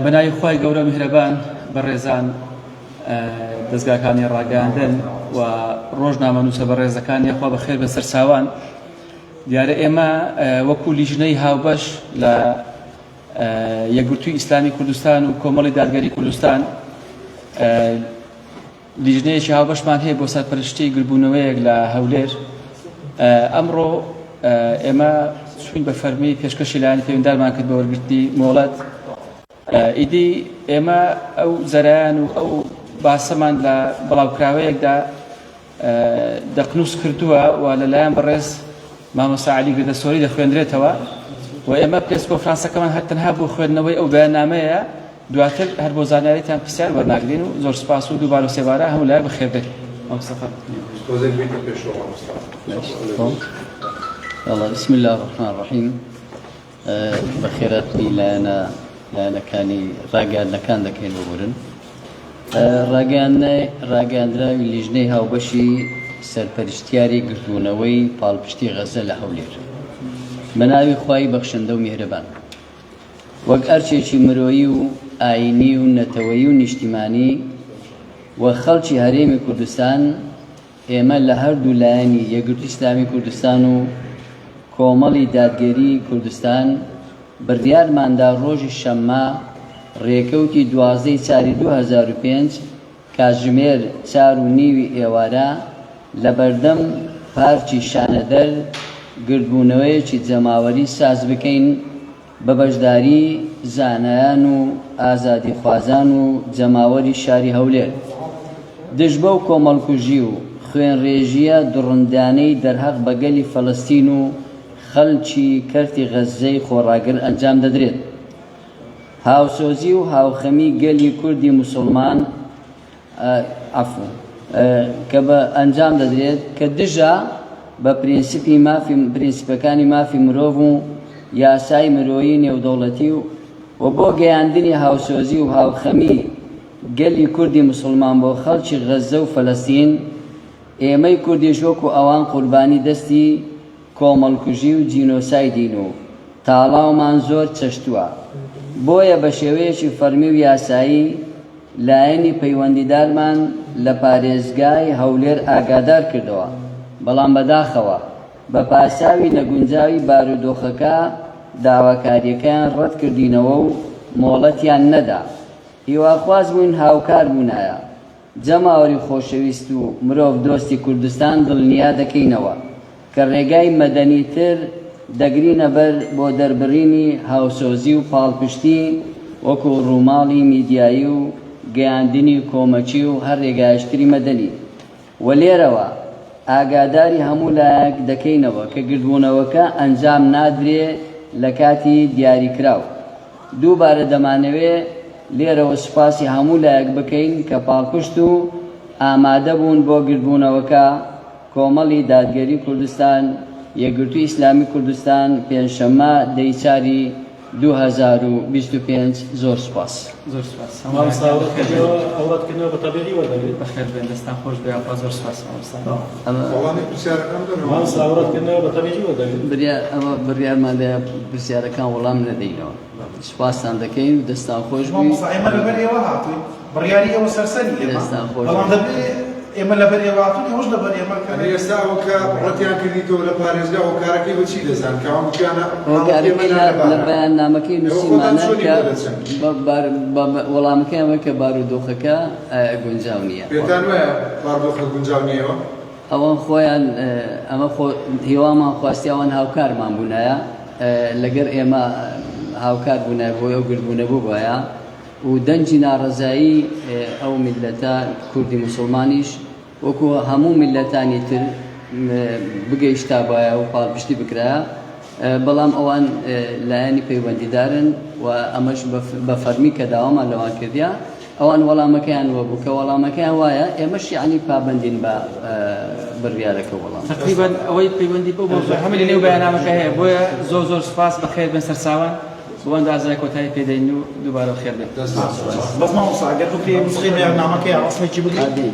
بەناوی خوای گەورە میهرەبان بەڕێزان دەستگاکانی ڕاگەاندن و ڕۆژنامە نووسە بەڕێزەکانی خوا بەخێر بەسەر چاوان دیارە ئێمە وەکو لیژنەی هاوبەش لە یەکگرتووی ئیسلامی کوردستان و کۆمەڵی دادگەری کوردستان لیژنەیەکی هاوبەشمان هەیە بۆ سەرپەرشتی گربوونەوەیەک لە هەولێر. ئەمڕۆ ئێمە چوین بە فەرمی پێشکەشی لایەنی پەیوەندیدارمان کرد بە وەرگرتنی مۆڵەت. ئیدی ئێمە ئەو زەرایان و ئەو باسەمان لە بڵاوکراوەیەکدا دەقنووس کردووە و لەلایەن بەڕێز مامۆستا عەلی گردەسۆری دەخوێندرێتەوە و ئێمە پرێس کۆنفرانسەکەمان هەر تەنها بۆ خوێندنەوەی ئەو بەیاننامەیە دواتر هەر بۆ زانیاریتان پرسیار وەرناگرین و زۆر سوپاس و دووبارە و سێبارە هەموو لای بەخێر بێت. بسم الله الرحمن الرحيم. بخيراتني لأنا كاني ڕاگەاندنەکان دەکەین ببورن. ڕاگەاندراوی لیژنەی هاوبەشی سەرپەرشتیاری گردوونەوەی پاڵپشتی غەزە لە هەولێر بە ناوی خوای بەخشەندە و میهرەبان وەک ئەرچێکی مرۆیی و ئاینی و نەتەوەیی و نیشتیمانی و خەڵکی هەرێمی کوردستان ئێمە لە هەردوو لایەنی یەکگرتووی ئیسلامی کوردستان و کۆمەڵی دادگەری کوردستان بڕیارماندا ڕۆژی شەممە ڕێکەوتی 12/4/2005 کاتژمێر 4:30 ئێوارە لە بەردەم پارکی شانەدەر گردبوونەوەیەکی جەماوەری ساز بکەین بە بەشداری زانایان و ئازادی خوازان و جەماوەری شاری هەولێر دژ بەو کۆمەڵکوژی و خوێنڕێژیە دڕندانەی دەرهەق بەگەلی فەڵەستین و خەڵکی کەرتی غەزەی خۆڕاگر ئەنجام دەدرێت. هاوسۆزی و هاوخەمی گەلی کوردی موسڵمان کە بە ئەنجام دەدرێت کە دژە بە پرینسیپەکانی مافی مرۆڤ و یاسای مرۆیی نێودەوڵەتی و بۆ گەیاندنی هاوسۆزی و هاوخەمی گەلی کوردی موسڵمان بۆ خەڵکی غەزە و فەلەستین ئێمەی کوردیش وەکو ئەوان قوربانی دەستی کۆمەڵکوژی و جینۆسایدین و تاڵاومان زۆر چەشتووە. بۆیە بە شێوەیەکی فەرمی و یاسایی لایەنی پەیوەندیدارمان لە پارێزگای هەولێر ئاگادار کردەوە، بەڵام بەداخەوە بە پاساوی نەگونجاوی بارودۆخەکە داواکاریەکەیان ڕەت کردینەوە و مۆڵەتیان نەدا. هیواخواز بووین هاوکار بوونایە جەماوەری خۆشەویست و مرۆڤ دۆستی کوردستان دڵنیا دەکەینەوە کە ڕێگای مەدەنیتر دەگرینە بەر بۆ دەربڕینی هاوسۆزی و پاڵپشتی وەکو ڕووماڵی میدیایی و گەیاندنی کۆمەچی و هەر ڕێگایشتری مەدەنی. و لێرەوە ئاگاداری هەموو لایەک دەکەینەوە کە گردبوونەوەکە ئەنجام نادرێ لە کاتی دیاریکراو. دووبارە دەمانەوێ لێرەوە سوپاسی هەموو لایەک بکەین کە پاڵپشت و ئامادە بوون بۆ گردبوونەوەکە. کۆمەڵی دادگەری کوردستان یەکگرتووی ئیسلامی کوردستان پێنجشەممە 10/4/2025 زۆر سوپاس. زۆر سوپاس. ئەوڵاتکردنەوە بە تەبیعی وەردەگرێت. بەخێر بێن دەستان خۆش بێ. زۆر سوپاس. وەڵامی پرسیارەکان دەنەوە ئاوڕاتکردنەوە بە تەبیعی وەردەگرێت. ئەمە بڕیارماندا پرسیارەکان وەڵام نەدەینەوە. سوپاسان دەکەین و دەستان خۆش بێ. ئێمە لەبەر ئێوە هاتووین بڕیاری ئێوە سەرسەری دەستان خۆش بەڵام دەبێت ئێمە لەبەر ئێوە هاتوون ئێوەش لەبەر ئێمە ئێستا ئەوکە ڕەتیان کردیتەوە لە پارێزگا و کارەکەی بە چی دەزان کە کارەکەی لە بەیاننامەکەی نووسیمانە کە وەڵامەکەی ئەمە کە بارودۆخەکە گونجاو نییە. پێتان وایە بارودۆخە گونجاو نییەوە؟ ئەوان خۆیان ئەمە هیوامان خواستیاوان هاوکارمان بوونایە لەگەر ئێمە هاوکار بوونای بۆ ئەو گردبوونە بوو بۆیە و دەنجی ناڕەزایی ئەو میلەتە کوردی مسلمانیش وەکو هەموو میلەتانی تر بگەیشتا بایە و پاڵپشتی بکرایە بەڵام ئەوان لایەنی پەیوەندیدارن و ئەمەش بە فەرمی کە داوامان لەوان کردیا ئەوان وەڵامەکەیان وەبوو کە وەڵامەکەیان وایە ئێمەش یعنی پابەندین بە بڕیارەکە وەڵام تقریبا ئەوەی پەیوەندی بۆ هەموو لە نێو بەیاننامەکە هەیە بۆیە زۆر سپاس بەخێر بن سەرچاوان بۆ ئەندازای کۆتایی پێدەین و دووبارە خێر بێت بەس ماوەسا ئەگەر تو پێ نسخەی بەیاننامەکەی ڕەسمێکی بگریت